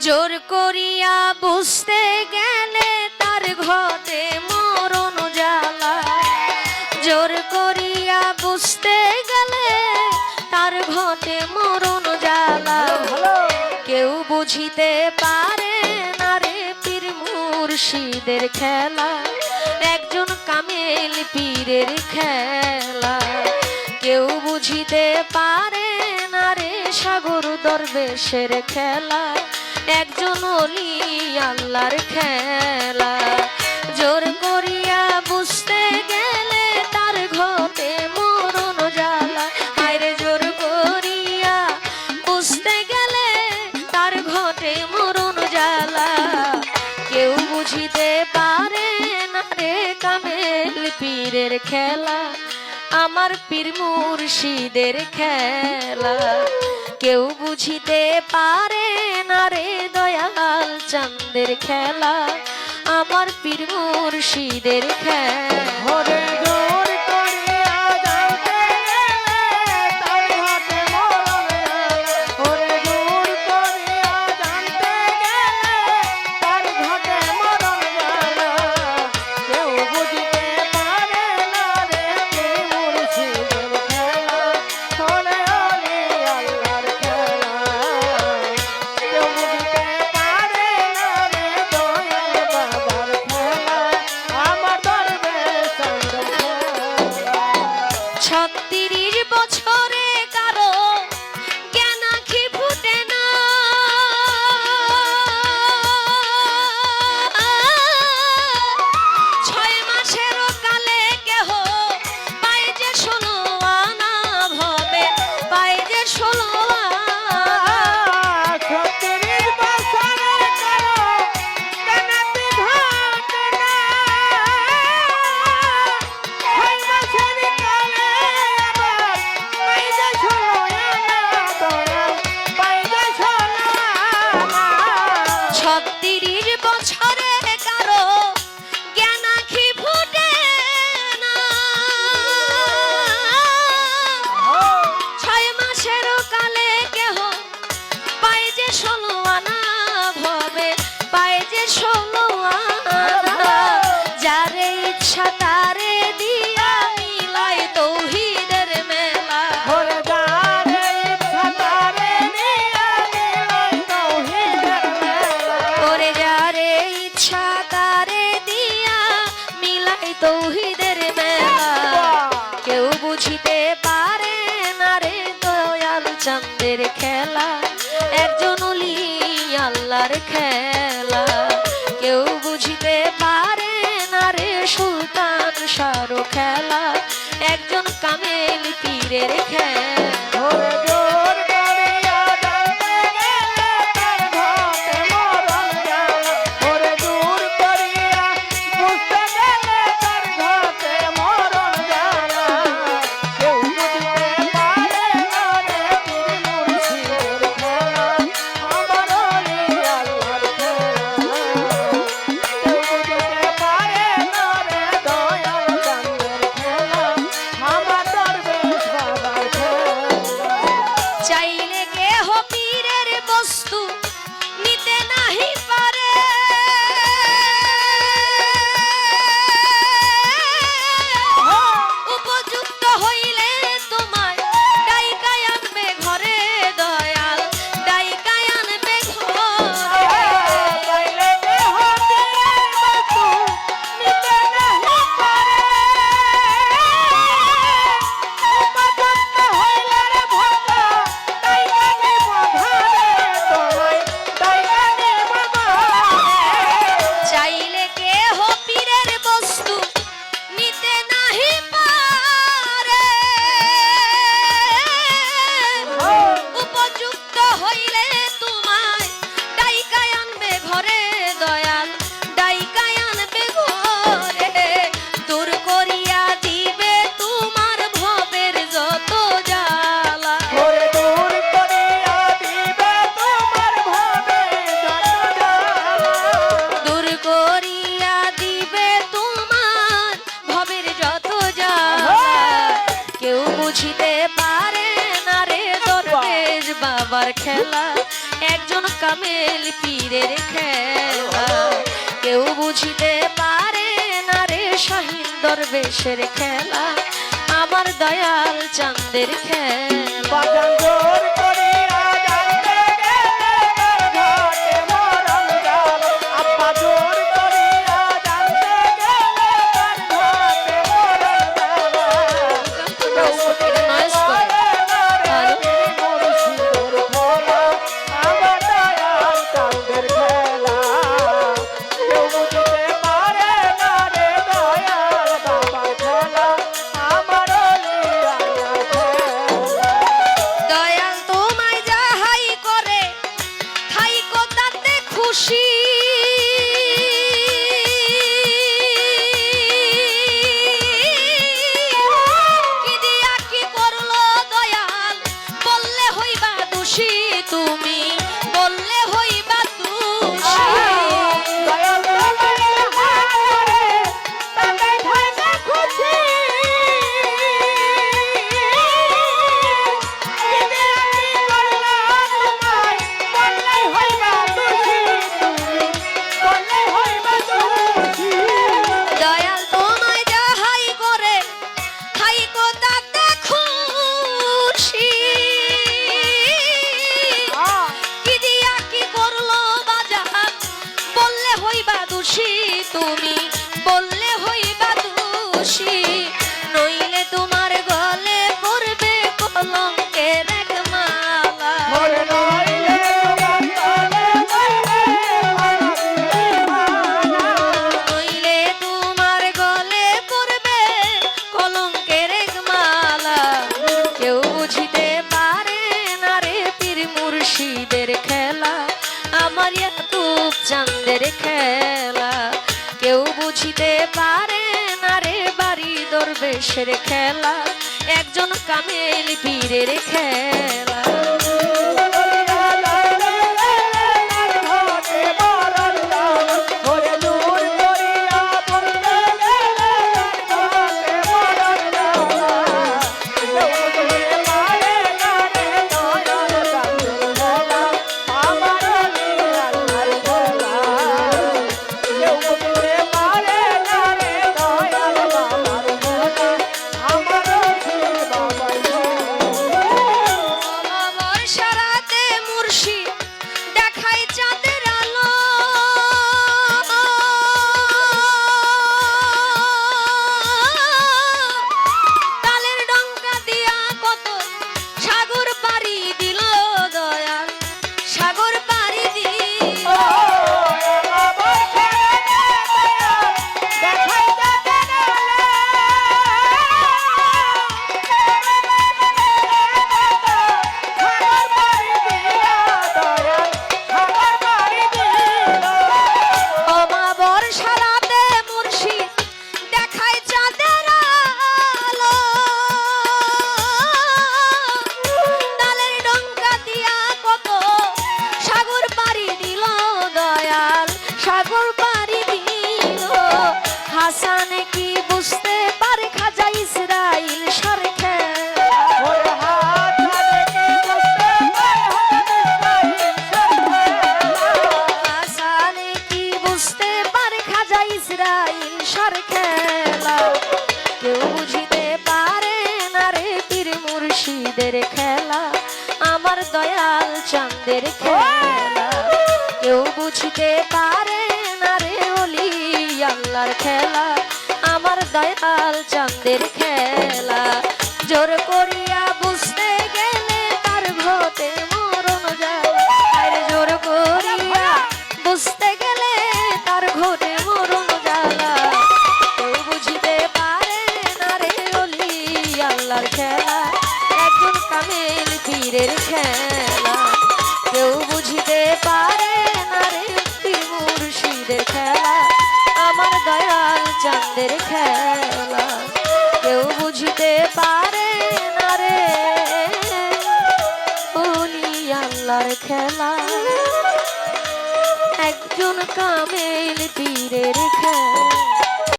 জোর করিয়া বুঝতে গেলে তার ঘটে মরণ জ্বালা। জোর করিয়া বুঝতে গেলে তার ঘটে মরণ জ্বালা। কেউ বুঝিতে পারে না রে পীর মুর্শিদের খেলা, একজন কামেল পীরের খেলা। কেউ বুঝিতে পারে না রে সাগর দরবেশের খেলা, একজন ওলি আল্লাহর খেলা। জোর করিয়া বুঝতে গেলে তার ঘটে মরণ জ্বালা। হায়রে জোর করিয়া বুঝতে গেলে তার ঘটে মরণ জ্বালা। কেউ বুঝিতে পারে না রে কামেল পীরের খেলা, আমার পীর মুর্শিদের খেলা। কেউ বুঝিতে পারে না রে দয়াল চাঁদের খেলা, আমার পীর মুর্শিদের খেলা। তৌহিদের মেলা। কেউ বুঝিতে পারে না রে দয়াল চাঁদের খেলা, একজন ওলি আল্লাহর খেলা। কেউ বুঝিতে পারে না রে সুলতান শাহর খেলা, একজন কামেল পীরের খেলা। বাবার খেলা, একজন একজন কামেল পীরের খেলা কেউ বুঝিতে পারে না রে শাহীন দরবেশের খেলা আমার দয়াল চাঁদের খেলা তুমি বললে হইবা দোষী নইলে তোমার গলে পড়বে কলঙ্কের এক মালা নইলে তোমার গলে পড়বে কলঙ্কের এক মালা কেউ বুঝিতে পারে না রে পীর মুর্শিদের খেলা আমার ইয়াকুব চাঁদের খেলা কেউ বুঝিতে পারে না রে বাড়ি দরবেশের খেলা একজন কামেল পীরের খেলা হাসানে কি বুঝতে পারে খাজা ইসরাইল সরখে হাসানে কি বুঝতে পারে খাজা ইসরাইল সরখেলা কেউ বুঝিতে পারে না রে পীর মুর্শিদের খেলা আমার দয়াল চাঁদের খেলা কেউ বুঝিতে পারে না রে ওলি আল্লাহর খেলা আমার দয়াল চাঁদের খেলা জোর করিয়া বুঝতে গেলে তার ঘটে মরণ যায় জোর করিয়া বুঝতে গেলে তার ঘটে মরণ জ্বালা কেউ বুঝিতে পারে না রে ওলি আল্লাহর খেলা একজন কামেল পীরের খেলা কেউ বুঝিতে পারে না রে পীর মুর্শিদের খেলা আমার দয়াল চাঁদের খেলা কেউ বুঝিতে পারে না রে ওলি আল্লাহর খেলা একজন কামেল পীরের খেলা।